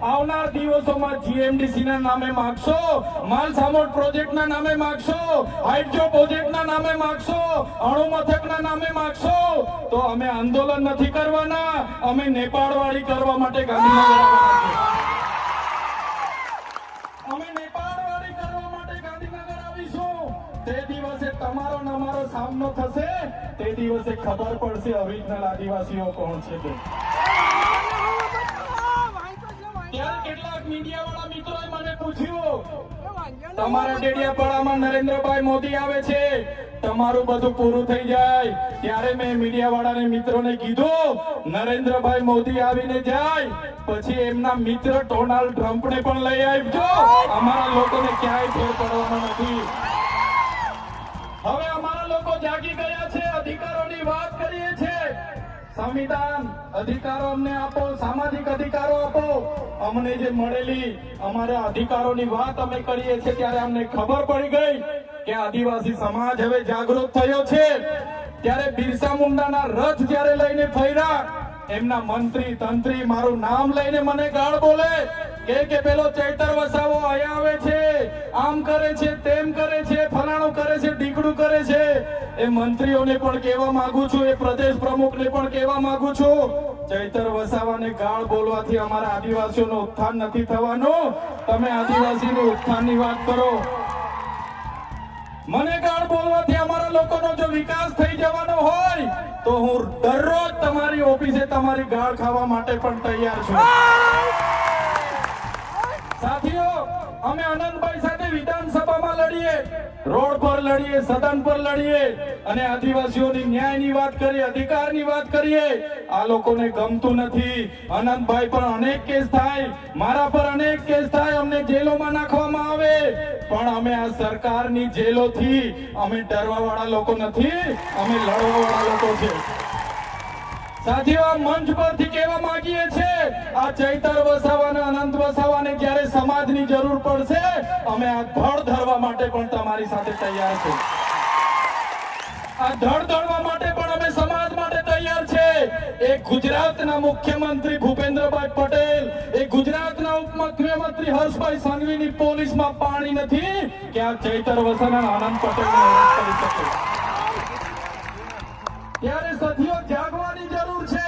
આવનાર દિવસોમાં જીએમડીસી ના નામે માગશો, માલસામોટ પ્રોજેક્ટ ના નામે માગશો, હાઇડ્રો પ્રોજેક્ટ ના નામે માગશો, અણુ મથક ના નામે માગશો, તો અમે આંદોલન નથી કરવાના, અમે નેપાળવાળી કરવા માટે ગાંધીનગર આવવાના છીએ। અમે નેપાળવાળી કરવા માટે ગાંધીનગર આવીશું। તે દિવસે તમારો ને અમારો સામનો થશે, તે દિવસે ખબર પડશે ઓરિજિનલ આદિવાસીઓ કોણ છે। ત્યારે કેટલાક મીડિયા વાળા મિત્રોએ મને પૂછ્યું, તમારા ડેડિયાપાડામાં નરેન્દ્રભાઈ મોદી આવે છે, તમારું બધું પૂરું થઈ જાય। ત્યારે મેં મીડિયા વાળાને મિત્રોને કીધું, નરેન્દ્રભાઈ મોદી આવીને જાય પછી એમના મિત્ર ડોનાલ્ડ ટ્રમ્પને પણ લઈ આવજો, અમારા લોકોને ક્યાંય ફેર પડવાનો નથી। હવે અમારા લોકો જાગી ગયા છે, અધિકારોની વાત કરીએ છીએ। સંવિધાન અધિકારો અમને આપો, સામાજિક અધિકારો આપો। અમને જે મળેલી અમારા અધિકારોની વાત અમે કરીએ છીએ ત્યારે અમને ખબર પડી ગઈ કે આદિવાસી સમાજ હવે જાગૃત થયો છે। ત્યારે બિરસા મુંડાના રથ જ્યારે લઈને ફર્યા, એમના મંત્રી તંત્રી મારું નામ લઈને મને ગાળ બોલે કે પેલો ચૈતર વસાવો અહીંયા આવે છે, આમ કરે છે, તેમ કરે છે, ફલાણું કરે છે, ઢીકડું કરે છે। એ મંત્રીઓને પણ કહેવા માંગુ છું, એ પ્રદેશ પ્રમુખને પણ કહેવા માંગુ છું, ચૈતર વસાવાને ગાળ બોલવાથી અમારા આદિવાસીઓનું ઉત્થાન નથી થવાનું। તમે આદિવાસીનું ઉત્થાનની વાત કરો। મને ગાળ બોલવાથી અમારા લોકોનો જો વિકાસ થઈ જવાનો હોય તો હું દરરોજ તમારી ઓફિસે તમારી ગાળ ખાવા માટે પણ તૈયાર છું। સાથીઓ, અમે આનંદભાઈ સાથે વિધાનસભામાં લડીએ, રોડ પર લડીએ, સદન પર લડીએ અને આદિવાસીઓની ન્યાયની વાત કરીએ, અધિકારની વાત કરીએ। આ લોકોને ગમતું નથી। આનંદભાઈ પર અનેક કેસ થાય, મારા પર અનેક કેસ થાય, અમને જેલોમાં નાખવામાં આવે, પણ અમે આ સરકારની જેલોથી અમે ડરવા વાળા લોકો નથી, અમે લડવા વાળા લોકો છે। સાથીઓ, આ મંચ પરથી કહેવા માંગીએ છીએ, આ ચૈતર વસાવાને, અનંત વસાવાને જ્યારે સમાજની જરૂર પડશે, અમે આ ધડ ધરવા માટે પણ તમારી સાથે તૈયાર છે। આ ધડ ધરવા માટે પણ અમે સમાજ માટે તૈયાર છે। એક ગુજરાતના મુખ્યમંત્રી ભૂપેન્દ્રભાઈ પટેલ, એક ગુજરાતના ઉપમુખ્યમંત્રી હર્ષભાઈ સંઘવીની પોલીસમાં પાણી નથી કે આ ચૈતર વસાવા આનંદ પટેલને અરેસ્ટ કરી શકે। ત્યારે સાથીઓ, જાગવાની જરૂર છે।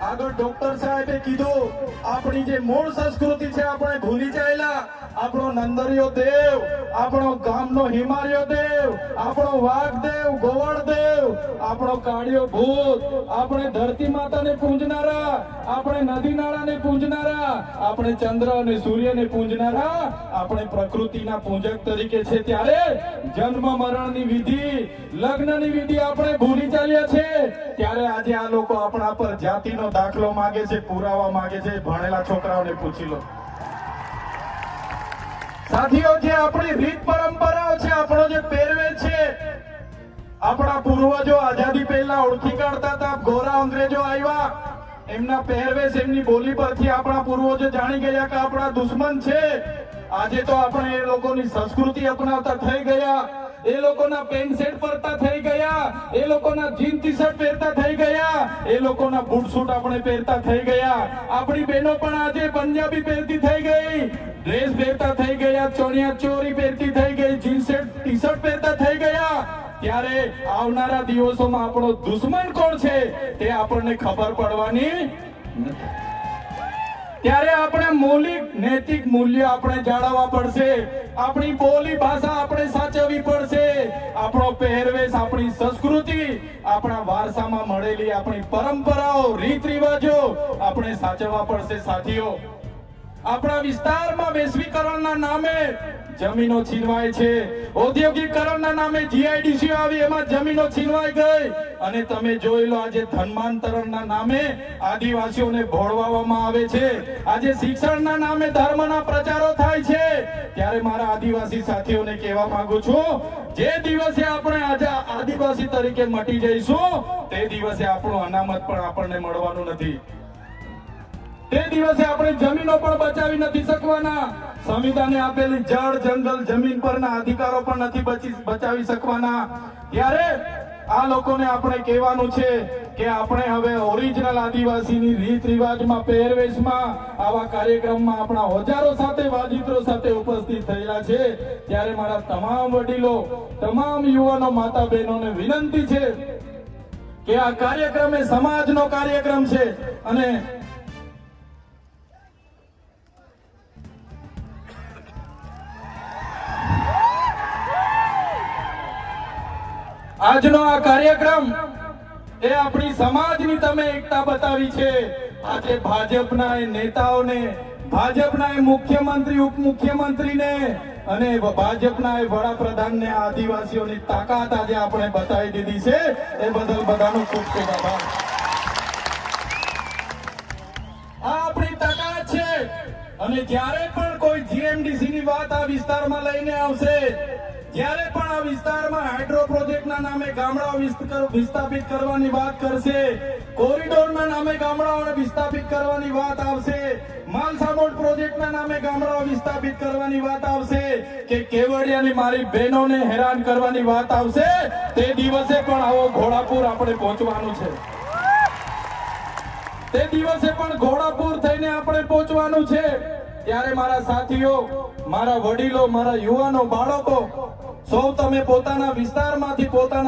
આગળ ડોક્ટર સાહેબે કીધું, આપણી જે મૂળ સંસ્કૃતિ છે આપણે ભૂલી ચાલ્યા। આપણો નંદરિયો દેવ, આપણો ગામનો હિમાલયો દેવ, આપણો વાઘદેવ, ગોવળદેવ, આપણો કાળિયો ભૂત, આપણે ધરતી માતાને પૂજનારા, આપણે નદી નાળાને પૂજનારા, આપણે ચંદ્ર અને સૂર્યને પૂજનારા, આપણે પ્રકૃતિના પૂજક તરીકે છે। ત્યારે જન્મ મરણની વિધિ, લગ્નની વિધિ આપણે ભૂલી ચાલ્યા છે। ત્યારે આજે આ લોકો આપણા પર જાતિનો દાખલો માંગે છે, પુરાવા માંગે છે। ભણેલા છોકરાઓને પૂછી લો। સાથીઓ, જે આપણી રીત પરંપરાઓ છે, આપણો જે પહેરવેશ છે, આપણા પૂર્વજો આઝાદી પહેલા ઓળખી કાઢતા હતા। ગોરા અંગ્રેજો આવ્યા, એમના પહેરવેશ, એમની બોલી પરથી આપણા પૂર્વજો જાણી ગયા કે આપણા દુશ્મન છે। આજે તો આપણે એ લોકોની સંસ્કૃતિ અપનાવતા થઈ ગયા, એ લોકોના પેન્ટ શર્ટ પહેરતા થઈ ગયા, એ લોકોના જીન ટી શર્ટ પહેરતા થઈ ગયા, એ લોકોના બૂટ સૂટ આપણે પહેરતા થઈ ગયા। આપણી બહેનો પણ આજે પંજાબી પહેરતી થઈ ગઈ, ડ્રેસ પહેરતા થઈ ગયા, ચણિયા ચોરી પહેરતી થઈ ગઈ, જીન શર્ટ ટી શર્ટ પહેરતા થઈ ગયા। ત્યારે આવનારા દિવસોમાં આપણો દુશ્મન કોણ છે તે આપણને ખબર પડવાની નથી। ત્યારે આપણે મૌલિક નૈતિક મૂલ્ય આપણે જાળવવા પડશે। આપણી બોલી ભાષા આપણે સાચવવી પડશે। આપણો પહેરવેશ, આપણી સંસ્કૃતિ, આપણા વારસામાં મળેલી આપણી પરંપરાઓ, રીત રિવાજો આપણે સાચવવા પડશે। સાથીઓ, આપણા વિસ્તારમાં વૈશ્વિકરણના નામે જમીનો છીનવાય છે, ઔદ્યોગિકરણના નામે જીઆઈડીસી આવી, એમાં જમીનો છીનવાઈ ગઈ અને તમે જોઈ લો આજે ધર્માંતરણના નામે આદિવાસીઓને ભોળવામાં આવે છે। આજે શિક્ષણના નામે ધર્મના પ્રચારો થાય છે। ત્યારે મારા આદિવાસી સાથીઓને કહેવા માંગુ છું, જે દિવસે આપણે આજે આદિવાસી તરીકે મટી જઈશું તે દિવસે આપણું અનામત પણ આપણને મળવાનું નથી। તે દિવસે આપણે જમીનો પણ બચાવી નથી શકવાના। સંવિધાને આપેલી જળ, જંગલ, જમીન પરના અધિકારો પણ નથી બચાવી શકવાના। ત્યારે આ લોકોને આપણે કહેવાનું છે કે આપણે હવે ઓરિજિનલ આદિવાસીની રીત રિવાજમાં પહેરવેશમાં આવા કાર્યક્રમમાં આપણા હજારો સાથે વાજિત્રો સાથે ઉપસ્થિત થયેલા છે ત્યારે મારા તમામ વડીલો તમામ યુવાનો માતા બહેનોને વિનંતી છે કે આ કાર્યક્રમ એ સમાજનો કાર્યક્રમ છે અને આજનો આ કાર્યક્રમ એ આપણી સમાજની તમે એકતા બતાવી છે આજે ભાજપના એ નેતાઓને ભાજપના એ મુખ્યમંત્રી ઉપમુખ્યમંત્રીને અને ભાજપના એ વડાપ્રધાનને આદિવાસીઓની તાકાત આજે આપણે બતાવી દીધી છે એ બદલ બધાનો ખૂબ ખૂબ આભાર આ આપણી તાકાત છે અને જ્યારે પણ કોઈ જીએમડીસી ની વાત આ વિસ્તારમાં લઈને આવશે જ્યારે પણ આ વિસ્તારમાં હાઇડ્રો પ્રોજેક્ટના નામે ગામડાઓ વિસ્થાપિત કરવાની વાત કરશે કોરિડોરના નામે ગામડાઓને વિસ્થાપિત કરવાની વાત આવશે માલસામોડ પ્રોજેક્ટના નામે ગામડાઓ વિસ્થાપિત કરવાની વાત આવશે કે કેવડિયાની મારી બહેનોને હેરાન કરવાની વાત આવશે તે દિવસે પણ આવો ઘોડાપુર આપણે પહોંચવાનું છે તે દિવસે પણ ઘોડાપુર થઈને આપણે પહોંચવાનું છે ત્યારે મારા સાથીઓ મારા વડીલો મારા યુવાનો બાળકો સૌ તમે પોતાના વિસ્તારમાંથી પોતાના